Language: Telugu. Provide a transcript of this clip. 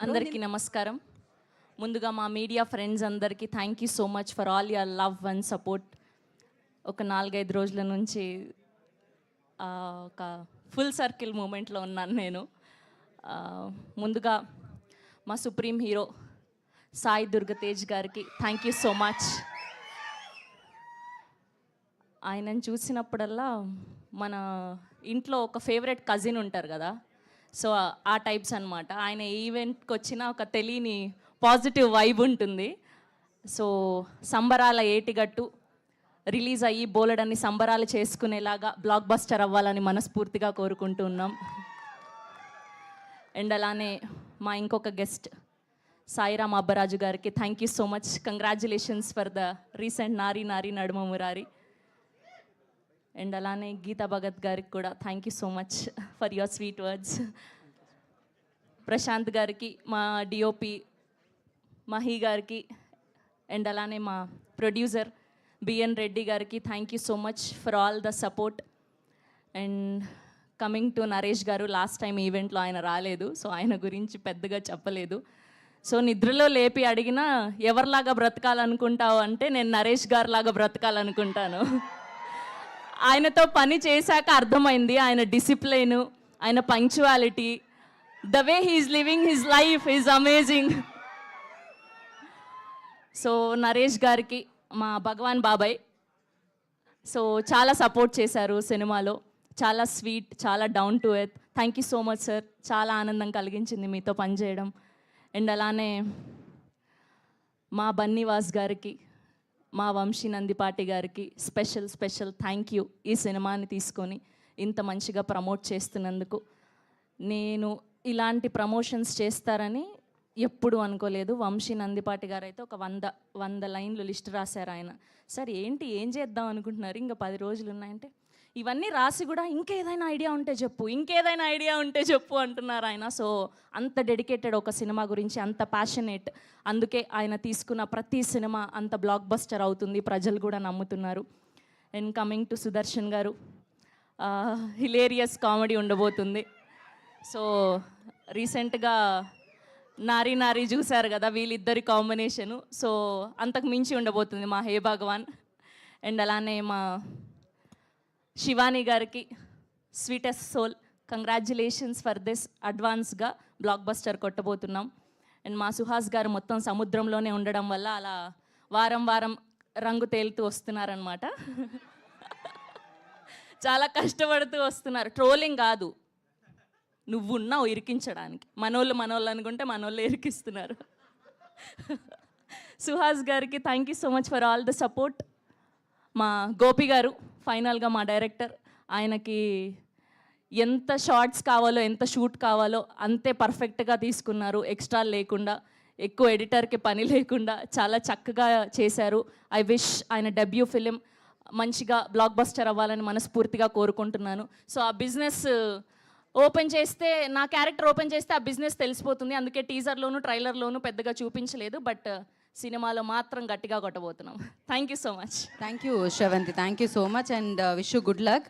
అందరికీ నమస్కారం. ముందుగా మా మీడియా ఫ్రెండ్స్ అందరికీ thank you so much for all your love and support. ఒక 4-5 రోజుల నుంచి ఒక ఫుల్ సర్కిల్ మూమెంట్లో ఉన్నాను నేను. ముందుగా మా సుప్రీం హీరో సాయి దుర్గతేజ్ గారికి థ్యాంక్ యూ సో మచ్. ఆయనను చూసినప్పుడల్లా మన ఇంట్లో ఒక ఫేవరెట్ కజిన్ ఉంటారు కదా, సో ఆ టైప్స్ అనమాట. ఆయన ఈవెంట్కి వచ్చిన ఒక తెలియని పాజిటివ్ వైబ్ ఉంటుంది. సో సంబరాల ఏటిగట్టు రిలీజ్ అయ్యి బోలెడన్ని సంబరాలు చేసుకునేలాగా బ్లాక్ బస్టర్ అవ్వాలని మనస్ఫూర్తిగా కోరుకుంటూ ఉన్నాం. అండ్ అలానే మా ఇంకొక గెస్ట్ సాయిరామ్ అబ్బరాజు గారికి thank you so much. Congratulations for the recent నారీ నారీ నడుమ మురారి. అండ్ అలానే గీతా భగత్ గారికి కూడా thank you so much for your sweet words. Prashant గారికి, మా డిఓపి మహి గారికి, అండ్ అలానే మా ప్రొడ్యూసర్ బిఎన్ రెడ్డి గారికి thank you so much for all the support. And coming to Naresh గారు, లాస్ట్ టైం ఈవెంట్లో ఆయన రాలేదు, సో ఆయన గురించి పెద్దగా చెప్పలేదు. సో నిద్రలో లేపి అడిగినా ఎవరిలాగా బ్రతకాలనుకుంటావు అంటే నేను నరేష్ గారిలాగా బ్రతకాలనుకుంటాను. ఆయనతో పని చేశాక అర్థమైంది ఆయన డిసిప్లైన్, ఆయన punctuality, the way he's living his life is amazing. So Naresh గారికి మా భగవాన్ బాబాయ్ సో చాలా సపోర్ట్ చేశారు సినిమాలో. చాలా స్వీట్, చాలా down to earth. Thank you so much sir. చాలా ఆనందం కలిగించింది మీతో పనిచేయడం. అండ్ అలానే మా బన్నీవాస్ గారికి, మా వంశీ నందిపాటి గారికి స్పెషల్ థ్యాంక్ యూ. ఈ సినిమాని తీసుకొని ఇంత మంచిగా ప్రమోట్ చేస్తున్నందుకు. నేను ఇలాంటి ప్రమోషన్స్ చేస్తారని ఎప్పుడు అనుకోలేదు. వంశీ నందిపాటి గారు అయితే ఒక 100 లైన్లు లిస్ట్ రాశారు ఆయన. సార్ ఏంటి, ఏం చేద్దాం అనుకుంటున్నారు, ఇంకా 10 రోజులు ఉన్నాయంటే ఇవన్నీ రాసి కూడా ఇంకేదైనా ఐడియా ఉంటే చెప్పు అంటున్నారు ఆయన. సో అంత డెడికేటెడ్ ఒక సినిమా గురించి, అంత ప్యాషనేట్. అందుకే ఆయన తీసుకున్న ప్రతి సినిమా అంత బ్లాక్ బస్టర్ అవుతుంది, ప్రజలు కూడా నమ్ముతున్నారు. అండ్ కమింగ్ టు సుదర్శన్ గారు, హిలేరియస్ కామెడీ ఉండబోతుంది. సో రీసెంట్గా నారీ నారీ చూశారు కదా, వీళ్ళిద్దరి కాంబినేషను. సో అంతకు మించి ఉండబోతుంది మా హే భగవాన్. అండ్ అలానే మా శివాని గారికి sweetest soul, congratulations for this. అడ్వాన్స్గా బ్లాక్ బస్టర్ కొట్టబోతున్నాం. అండ్ మా సుహాస్ గారు మొత్తం సముద్రంలోనే ఉండడం వల్ల అలా వారం రంగు తేలుతూ వస్తున్నారనమాట. చాలా కష్టపడుతూ వస్తున్నారు. ట్రోలింగ్ కాదు, నువ్వున్నావు ఇరికించడానికి. మనోళ్ళు అనుకుంటే మనోళ్ళు ఇరికిస్తున్నారు. సుహాస్ గారికి thank you so much for all the support. మా గోపి గారు ఫైనల్గా మా డైరెక్టర్, ఆయనకి ఎంత షార్ట్స్ కావాలో, ఎంత షూట్ కావాలో అంతే పర్ఫెక్ట్గా తీసుకున్నారు. ఎక్స్ట్రా లేకుండా, ఎక్కువ ఎడిటర్కి పని లేకుండా చాలా చక్కగా చేశారు. ఐ విష్ ఆయన డెబ్యూ ఫిలిం మంచిగా బ్లాక్ బస్టర్ అవ్వాలని మనస్ఫూర్తిగా కోరుకుంటున్నాను. సో ఆ బిజినెస్ ఓపెన్ చేస్తే, నా క్యారెక్టర్ ఓపెన్ చేస్తే ఆ బిజినెస్ తెలిసిపోతుంది. అందుకే టీజర్లోను ట్రైలర్లోను పెద్దగా చూపించలేదు, బట్ సినిమాలో మాత్రం గట్టిగా కొట్టబోతున్నాం. Thank you so much. Thank you Sravanthi, thank you so much and wish you good luck.